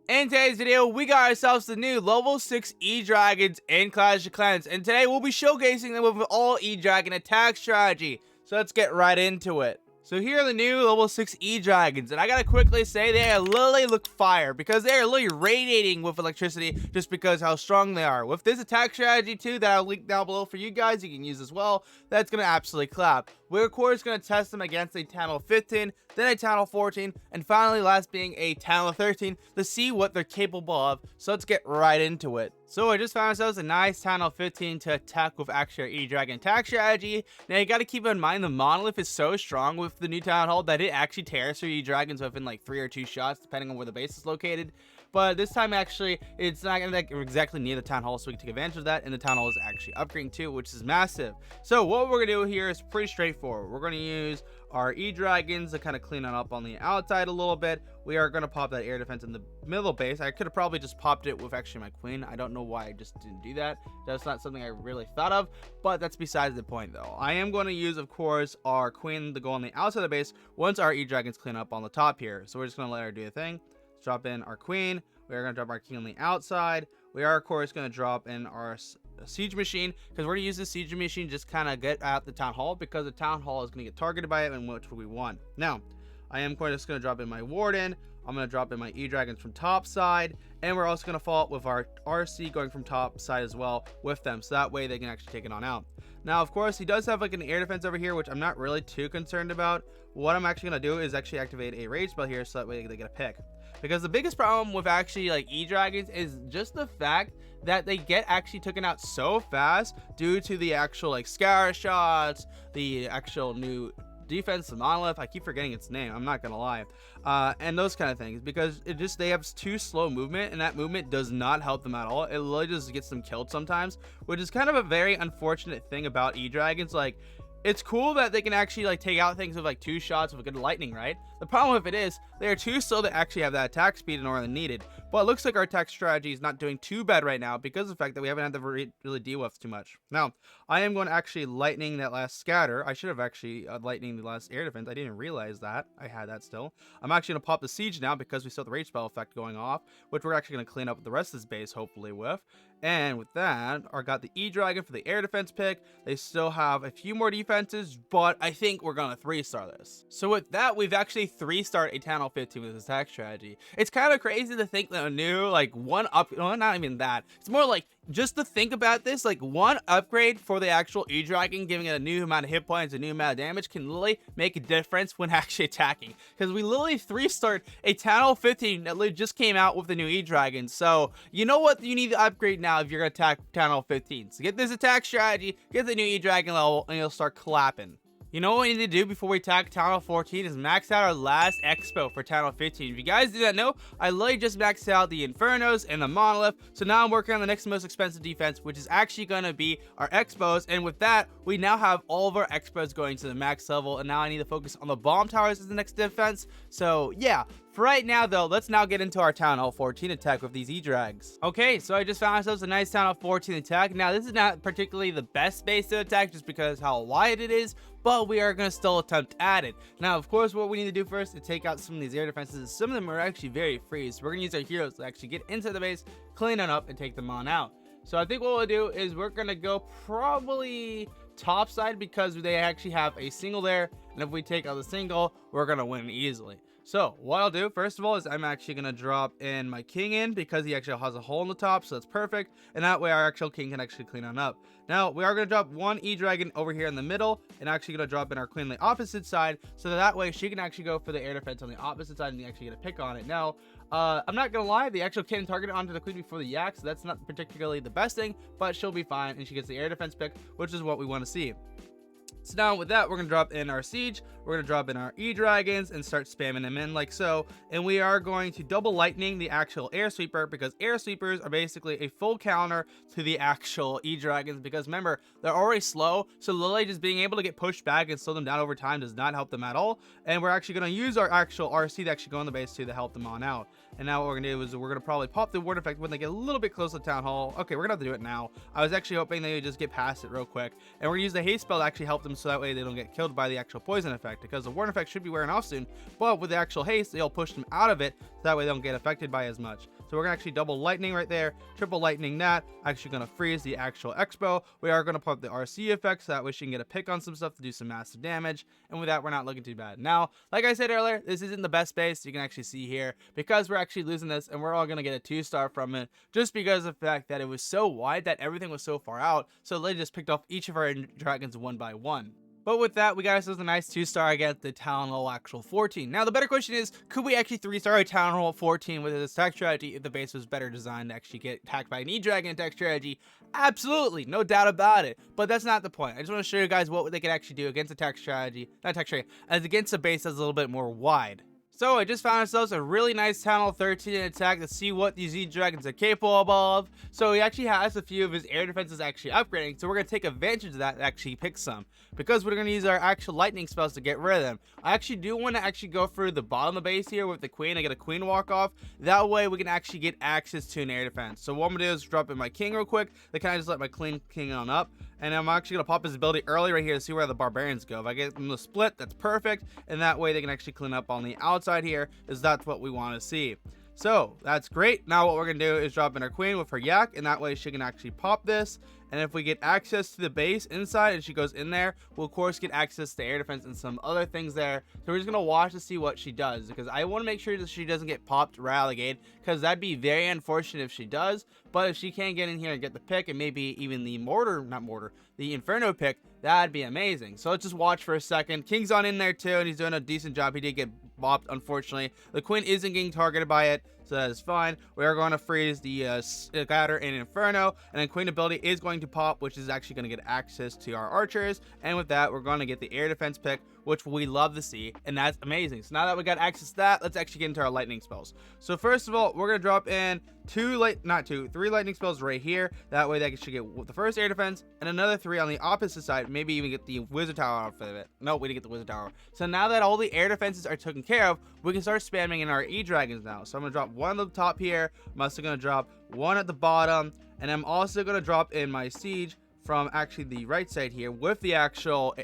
In today's video, we got ourselves the new level 6 E-Dragons in Clash of Clans, and today we'll be showcasing them with all E-Dragon attack strategy. So let's get right into it. So here are the new level 6 E-Dragons, and I gotta quickly say they literally look fire because they are literally radiating with electricity just because how strong they are. With this attack strategy too that I'll link down below for you guys, you can use as well, that's gonna absolutely clap. We're of course gonna test them against a Channel 15, then a Channel 14, and finally last being a Channel 13 to see what they're capable of. So let's get right into it. So I just found ourselves a nice Channel 15 to attack with actual E-Dragon attack strategy. Now you gotta keep in mind the monolith is so strong with the new Town Hall that it actually tears through E-Dragons within like 3 or 2 shots depending on where the base is located. But this time actually it's not gonna be exactly near the Town Hall, so we can take advantage of that, and the Town Hall is actually upgrading too, which is massive. So what we're gonna do here is pretty straightforward. We're gonna use our E-Dragons to kind of clean it up on the outside a little bit. We are going to pop that air defense in the middle base. I could have probably just popped it with actually my queen. I don't know why I just didn't do that. That's not something I really thought of, but that's besides the point though. I am going to use, of course, our queen to go on the outside of the base once our E-Dragons clean up on the top here. So we're just going to let her do the thing. Let's drop in our queen. We are going to drop our king on the outside. We are, of course, going to drop in our siege machine because we're going to use the siege machine just kind of get out the Town Hall because the Town Hall is going to get targeted by it, and which we want. Now, I am just going to drop in my warden. I'm going to drop in my E-Dragons from top side, and we're also going to follow up with our RC going from top side as well with them, so that way they can actually take it on out. Now, of course, he does have like an air defense over here, which I'm not really too concerned about. What I'm actually going to do is actually activate a rage spell here so that way they get a pick. Because the biggest problem with actually like E-Dragons is just the fact that they get actually taken out so fast due to the actual like scour shots, the actual new defense, the monolith. I keep forgetting its name, I'm not gonna lie, and those kind of things, because they have too slow movement, and that movement does not help them at all. It literally just gets them killed sometimes, which is kind of a very unfortunate thing about E-Dragons. Like, it's cool that they can actually like take out things with like 2 shots with a good lightning, right? The problem with it is they are too slow to actually have that attack speed in order than needed. But it looks like our attack strategy is not doing too bad right now because of the fact that we haven't had to really deal with too much. Now, I am going to actually lightning that last scatter. I should have actually lightning the last air defense. I didn't realize that I had that still. I'm actually going to pop the siege now because we still have the rage spell effect going off, which we're actually going to clean up the rest of this base hopefully with. And with that, I got the E-Dragon for the air defense pick. They still have a few more defenses, but I think we're going to 3-star this. So with that, we've actually 3-starred a Channel 15 with this attack strategy. It's kind of crazy to think that a new, like, well, not even that. It's more like, just to think about this, like, one upgrade for the actual E-Dragon, giving it a new amount of hit points, a new amount of damage, can literally make a difference when actually attacking. Because we literally 3-starred a Channel 15 that literally just came out with the new E-Dragon. So, you know what you need to upgrade now if you're going to attack Channel 15. So get this attack strategy, get the new E-Dragon level, and you'll start clapping. You know what we need to do before we attack Channel 14 is max out our last expo for Channel 15. If you guys did not know, I literally just maxed out the Infernos and the Monolith, so now I'm working on the next most expensive defense, which is actually going to be our expos, and with that, we now have all of our expos going to the max level, and now I need to focus on the bomb towers as the next defense. So yeah, for right now though, let's now get into our Town Hall 14 attack with these E-Drags. Okay, so I just found ourselves a nice Town Hall 14 attack. Now this is not particularly the best base to attack just because how wide it is, but we are going to still attempt at it. Now, of course, what we need to do first is take out some of these air defenses. Some of them are actually very free, so we're going to use our heroes to actually get into the base, clean it up, and take them on out. So I think what we'll do is we're going to go probably top side because they actually have a single there, and if we take out the single, we're going to win easily. So what I'll do first of all is I'm actually going to drop in my king in because he actually has a hole in the top, so that's perfect, and that way our actual king can actually clean on up. Now we are going to drop one E-Dragon over here in the middle, and actually going to drop in our queen on the opposite side, so that way she can actually go for the air defense on the opposite side and actually get a pick on it. Now I'm not gonna lie, the actual cannon targeted onto the queen before the yak, so that's not particularly the best thing, but she'll be fine, and she gets the air defense pick, which is what we want to see. So now with that, we're going to drop in our siege, we're going to drop in our E-Dragons and start spamming them in like so, and we are going to double lightning the actual air sweeper because air sweepers are basically a full counter to the actual E-Dragons, because remember, they're already slow, so literally just being able to get pushed back and slow them down over time does not help them at all, and we're actually going to use our actual RC to actually go on the base too to help them on out. And now what we're gonna do is we're gonna probably pop the ward effect when they get a little bit close to town hall. Okay, we're gonna have to do it now. I was actually hoping they would just get past it real quick, and we're gonna use the haste spell to actually help them so that way they don't get killed by the actual poison effect, because the ward effect should be wearing off soon, but with the actual haste they'll push them out of it so that way they don't get affected by as much. So we're gonna actually double lightning right there, triple lightning that, actually gonna freeze the actual expo. We are gonna pop the RC effect so that way she can get a pick on some stuff to do some massive damage, and with that we're not looking too bad. Now, like I said earlier, this isn't the best base. You can actually see here, because we're actually losing this, and we're all gonna get a 2-star from it, just because of the fact that it was so wide that everything was so far out, so they just picked off each of our dragons one by one. But with that, we got ourselves a nice 2-star against the Town Hall actual 14. Now, the better question is, could we actually 3-star a Town Hall 14 with this attack strategy if the base was better designed to actually get attacked by an E-Dragon attack strategy? Absolutely, no doubt about it. But that's not the point. I just want to show you guys what they could actually do against attack strategy, not attack strategy, as against a base that's a little bit more wide. So I just found ourselves a really nice Town Hall 13 attack to see what these E-Dragons are capable of. So he actually has a few of his air defenses actually upgrading, so we're going to take advantage of that and actually pick some, because we're going to use our actual lightning spells to get rid of them. I actually do want to actually go through the bottom of the base here with the queen and get a queen walk off. That way we can actually get access to an air defense. So what I'm going to do is drop in my king real quick. Then can I just let my king on up? And I'm actually going to pop his ability early right here to see where the barbarians go. If I get them to split, that's perfect. And that way they can actually clean up on the outside here, is that's what we want to see. So that's great. Now what we're going to do is drop in our queen with her yak, and that way she can actually pop this. And if we get access to the base inside and she goes in there, we'll of course get access to air defense and some other things there. So we're just going to watch to see what she does, because I want to make sure that she doesn't get popped right out of the gate, because that'd be very unfortunate if she does. But if she can get in here and get the pick, and maybe even the the Inferno pick, that'd be amazing. So let's just watch for a second. King's on in there too, and he's doing a decent job. He did get bopped, unfortunately. The queen isn't getting targeted by it, so that is fine. We are going to freeze the scatter and Inferno, and then queen ability is going to pop, which is actually going to get access to our archers. And with that, we're going to get the air defense pick, which we love to see, and that's amazing. So now that we got access to that, let's actually get into our lightning spells. So first of all, we're going to drop in three lightning spells right here. That way they should get the first air defense and another 3 on the opposite side, maybe even get the wizard tower out of it. No, we didn't get the wizard tower. So now that all the air defenses are taken care of, we can start spamming in our E-Dragons now. So I'm going to drop one at the top here. I'm also going to drop one at the bottom, and I'm also going to drop in my siege from actually the right side here with the actual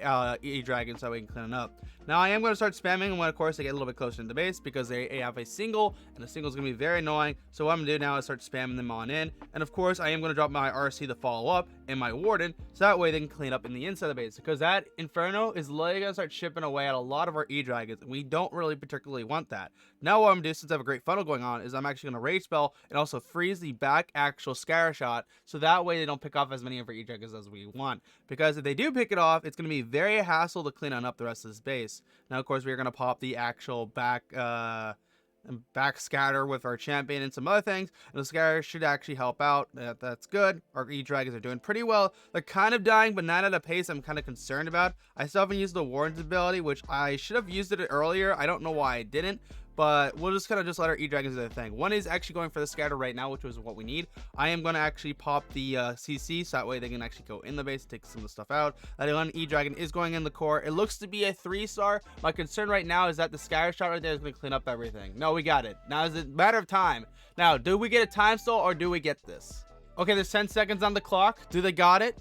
E-Dragon so we can clean it up. Now I am going to start spamming when of course they get a little bit closer to the base, because they have a single, and the single is going to be very annoying. So what I'm going to do now is start spamming them on in, and of course I am going to drop my RC to follow up and my Warden, so that way they can clean up in the inside of the base, because that Inferno is literally going to start chipping away at a lot of our E-Dragons, and we don't really particularly want that. Now what I'm going to do, since I have a great funnel going on, is I'm actually going to rage spell and also freeze the back actual scatter shot, so that way they don't pick off as many of our E-Dragons as we want, because if they do pick it off, it's going to be very hassle to clean on up the rest of this base. Now of course we're going to pop the actual back scatter with our champion and some other things, and the scatter should actually help out. That's good. Our E-Dragons are doing pretty well. They're kind of dying, but not at a pace I'm kind of concerned about. I still haven't used the Warden's ability, which I should have used it earlier. I don't know why I didn't, but we'll just kind of let our E-Dragons do their thing. One is actually going for the scatter right now, which was what we need. I am going to actually pop the CC, so that way they can actually go in the base, take some of the stuff out. That one E-Dragon is going in the core. It looks to be a 3-star. My concern right now is that the scatter shot right there is going to clean up everything. No, we got it. Now it's a matter of time. Now, do we get a time stall or do we get this? Okay, there's 10 seconds on the clock. Do they got it?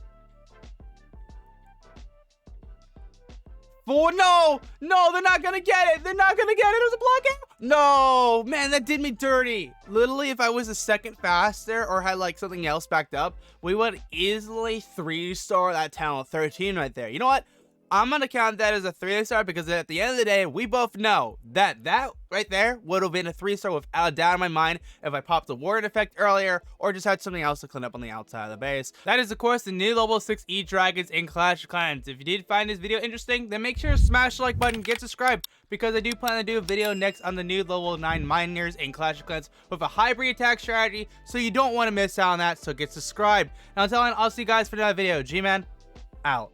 4, no, they're not gonna get it. They're not gonna get it. There's a block out. No, man, that did me dirty. Literally, if I was a second faster or had like something else backed up, we would easily 3-star that talent 13 right there. You know what? I'm gonna count that as a 3-star, because at the end of the day, we both know that right there would have been a 3-star without a doubt in my mind if I popped the Warden effect earlier or just had something else to clean up on the outside of the base. That is, of course, the new level 6 E-Dragons in Clash of Clans. If you did find this video interesting, then make sure to smash the like button, get subscribed, because I do plan to do a video next on the new level 9 Miners in Clash of Clans with a hybrid attack strategy, so you don't want to miss out on that, so get subscribed. Now until then, I'll see you guys for another video. GMAN, out.